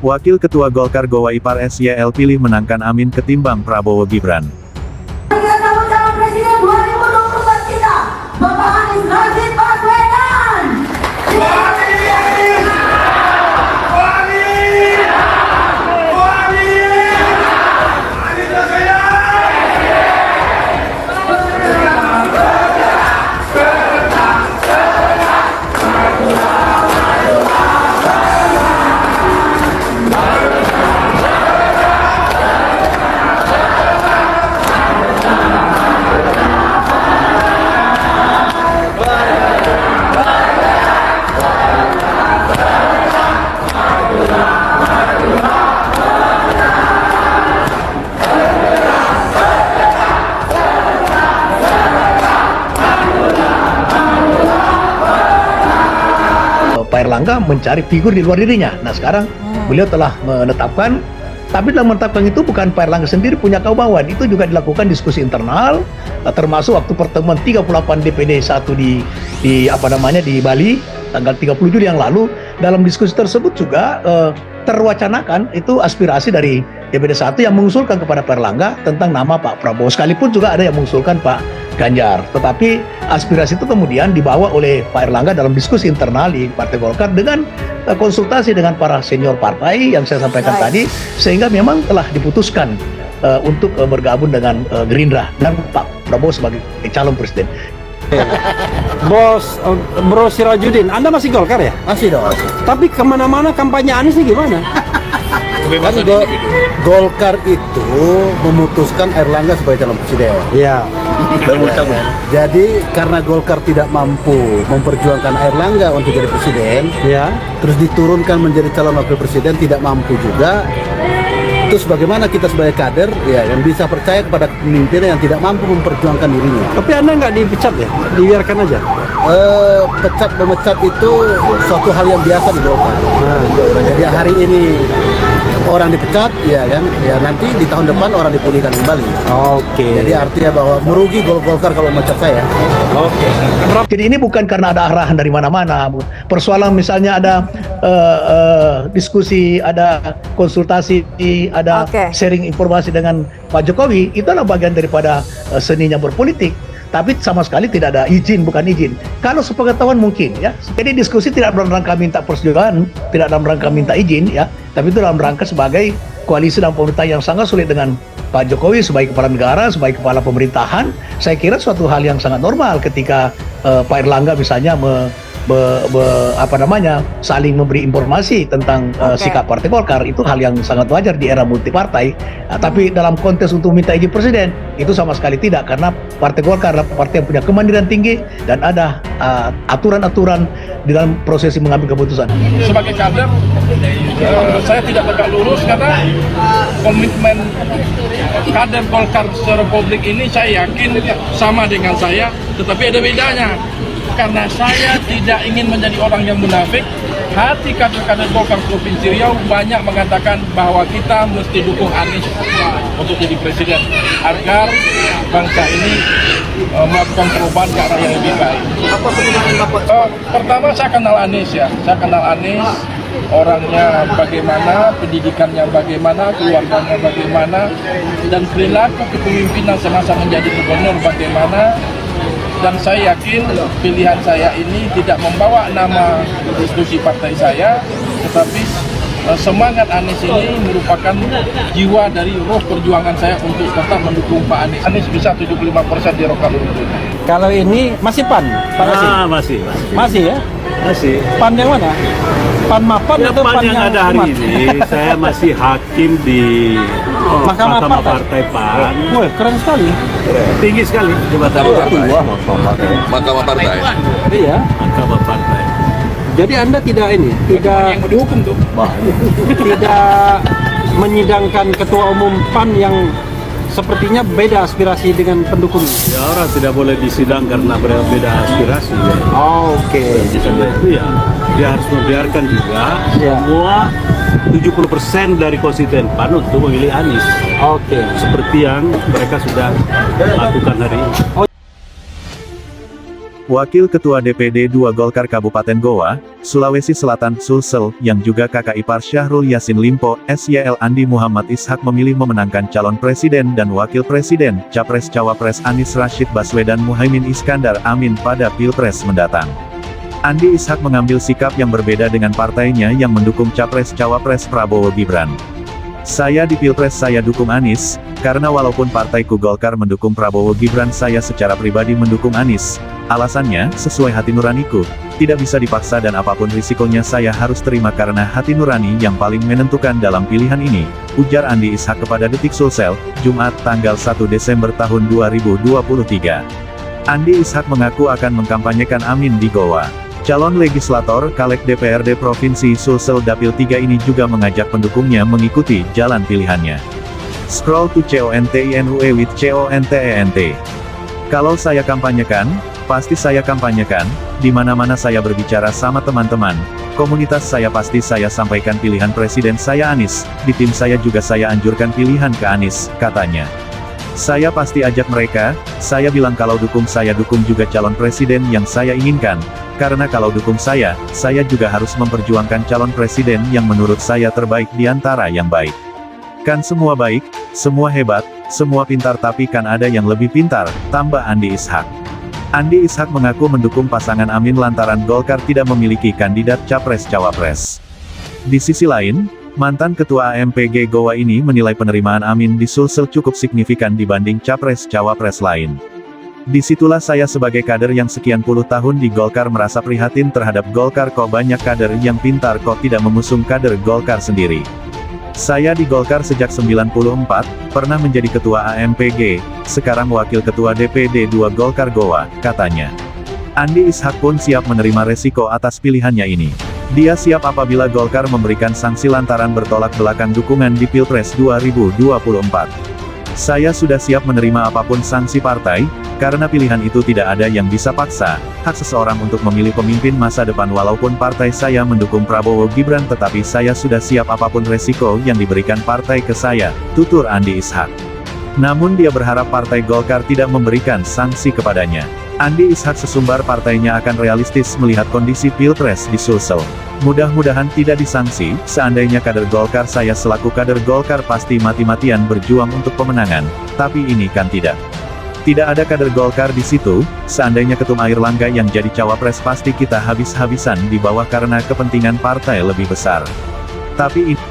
Wakil Ketua Golkar Gowaipar SYL pilih menangkan Amin ketimbang Prabowo Gibran. Calon Presiden 2024 kita, Bapak Anies Rashid Baswedan. Pak Erlangga mencari figur di luar dirinya. Nah sekarang beliau telah menetapkan, tapi dalam menetapkan itu bukan Pak Erlangga sendiri punya kemauan, itu juga dilakukan diskusi internal, termasuk waktu pertemuan 38 DPD 1 di Bali tanggal 30 Juli yang lalu. Dalam diskusi tersebut juga terwacanakan itu aspirasi dari DPD 1 yang mengusulkan kepada Pak Erlangga tentang nama Pak Prabowo, sekalipun juga ada yang mengusulkan Pak Ganjar. Tetapi aspirasi itu kemudian dibawa oleh Pak Erlangga dalam diskusi internal di Partai Golkar dengan konsultasi dengan para senior partai yang saya sampaikan tadi, sehingga memang telah diputuskan untuk bergabung dengan Gerindra dan Pak Prabowo sebagai calon presiden. Bro Sirajudin, Anda masih Golkar ya? Masih dong. Tapi kemana-mana kampanye Anies ini gimana? Kan Golkar itu memutuskan Erlangga sebagai calon presiden. Iya. Jadi karena Golkar tidak mampu memperjuangkan Erlangga untuk jadi presiden, Ya. terus diturunkan menjadi calon wakil presiden tidak mampu juga. Terus bagaimana kita sebagai kader ya yang bisa percaya kepada pemimpin yang tidak mampu memperjuangkan dirinya? Tapi Anda nggak dipecat ya? Dibiarkan aja. Pecat memecat itu suatu hal yang biasa di Golkar. Jadi hari ini orang dipecat ya kan, ya nanti di tahun depan orang dipulihkan kembali. Oke. Jadi artinya bahwa merugi Golkar kalau memecat saya. Oke. Jadi ini bukan karena ada arahan dari mana-mana. Persoalan misalnya ada diskusi, ada konsultasi, ada sharing informasi dengan Pak Jokowi, itu adalah bagian daripada seninya berpolitik. Tapi sama sekali tidak ada izin, bukan izin. Kalau sepengetahuan mungkin ya. Jadi diskusi tidak dalam rangka minta persetujuan, tidak dalam rangka minta izin ya, tapi itu dalam rangka sebagai koalisi dan pemerintah yang sangat sulit dengan Pak Jokowi sebagai kepala negara, sebagai kepala pemerintahan. Saya kira suatu hal yang sangat normal ketika Pak Erlangga misalnya saling memberi informasi tentang sikap Partai Golkar. Itu hal yang sangat wajar di era multipartai. Tapi dalam konteks untuk minta izin presiden itu sama sekali tidak, karena Partai Golkar adalah partai yang punya kemandirian tinggi dan ada aturan-aturan di dalam prosesi mengambil keputusan. Sebagai kader, saya tidak tegak lurus karena komitmen kader Golkar secara publik ini saya yakin sama dengan saya, tetapi ada bedanya. Karena saya tidak ingin menjadi orang yang munafik, hati kader-kader Golkar Provinsi Riau banyak mengatakan bahwa kita mesti dukung Anies untuk jadi presiden agar bangsa ini melakukan perubahan ke arah yang lebih baik. Apa sebenarnya Bapak? Pertama saya kenal Anies ya, saya kenal Anies, orangnya bagaimana, pendidikannya bagaimana, keluarganya bagaimana, dan perilaku kepemimpinan semasa menjadi gubernur bagaimana. Dan saya yakin pilihan saya ini tidak membawa nama institusi partai saya, tetapi semangat Anies ini merupakan jiwa dari roh perjuangan saya untuk tetap mendukung Pak Anies. Anies bisa 75% di Rokan Urut. Kalau ini masih PAN, Pak Hasim? Masih ya? Masih. PAN yang mana? PAN Mapan Ya, atau PAN PAN yang ada hari ini, saya masih hakim di Mahkamah Partai PAN. Wah, keren sekali. Tinggi sekali jabatan Mahkamah Partai. Iya. Mahkamah Partai. Jadi Anda tidak tidak menyidangkan ketua umum PAN yang sepertinya beda aspirasi dengan pendukungnya. Ya, orang tidak boleh disidang karena berbeda aspirasi. Oke. Karena itu ya, dia harus membiarkan juga semua 70% dari konstituen PAN untuk memilih Anies. Oke. Seperti yang mereka sudah lakukan hari ini. Wakil Ketua DPD 2 Golkar Kabupaten Goa, Sulawesi Selatan Sulsel, yang juga kakak ipar Syahrul Yassin Limpo, SYL Andi Muhammad Ishak memilih memenangkan calon presiden dan wakil presiden, Capres-Cawapres Anies Rashid Baswedan Muhaimin Iskandar Amin pada Pilpres mendatang. Andi Ishak mengambil sikap yang berbeda dengan partainya yang mendukung Capres-Cawapres Prabowo Gibran. Saya di Pilpres saya dukung Anies, karena walaupun partaiku Golkar mendukung Prabowo Gibran saya secara pribadi mendukung Anies. Alasannya, sesuai hati nuraniku, tidak bisa dipaksa dan apapun risikonya saya harus terima karena hati nurani yang paling menentukan dalam pilihan ini, ujar Andi Ishak kepada Detik Sulsel, Jumat tanggal 1 Desember tahun 2023. Andi Ishak mengaku akan mengkampanyekan Amin di Goa. Calon legislator Caleg DPRD Provinsi Sulsel Dapil 3 ini juga mengajak pendukungnya mengikuti jalan pilihannya. Scroll to CONTINUE with CONTENT. Kalau saya kampanyekan, pasti saya kampanyekan, di mana-mana saya berbicara sama teman-teman, komunitas saya pasti saya sampaikan pilihan presiden saya Anies, di tim saya juga saya anjurkan pilihan ke Anies, katanya. Saya pasti ajak mereka, saya bilang kalau dukung saya dukung juga calon presiden yang saya inginkan, karena kalau dukung saya juga harus memperjuangkan calon presiden yang menurut saya terbaik di antara yang baik. Kan semua baik, semua hebat, semua pintar tapi kan ada yang lebih pintar, tambah Andi Ishak. Andi Ishak mengaku mendukung pasangan Amin lantaran Golkar tidak memiliki kandidat Capres-Cawapres. Di sisi lain, mantan Ketua AMPG Goa ini menilai penerimaan Amin di Sulsel cukup signifikan dibanding Capres-Cawapres lain. Disitulah saya sebagai kader yang sekian puluh tahun di Golkar merasa prihatin terhadap Golkar kok banyak kader yang pintar kok tidak mengusung kader Golkar sendiri. Saya di Golkar sejak 94, pernah menjadi Ketua AMPG, sekarang Wakil Ketua DPD 2 Golkar Goa, katanya. Andi Ishak pun siap menerima resiko atas pilihannya ini. Dia siap apabila Golkar memberikan sanksi lantaran bertolak belakang dukungan di Pilpres 2024. Saya sudah siap menerima apapun sanksi partai, karena pilihan itu tidak ada yang bisa paksa, hak seseorang untuk memilih pemimpin masa depan walaupun partai saya mendukung Prabowo Gibran tetapi saya sudah siap apapun resiko yang diberikan partai ke saya, tutur Andi Ishak. Namun dia berharap partai Golkar tidak memberikan sanksi kepadanya. Andi Ishak sesumbar partainya akan realistis melihat kondisi Pilpres di Sulsel. Mudah-mudahan tidak disangsi, seandainya kader Golkar saya selaku kader Golkar pasti mati-matian berjuang untuk pemenangan, tapi ini kan tidak. Tidak ada kader Golkar di situ, seandainya Ketum Airlangga yang jadi cawapres pasti kita habis-habisan di bawah karena kepentingan partai lebih besar. Tapi ini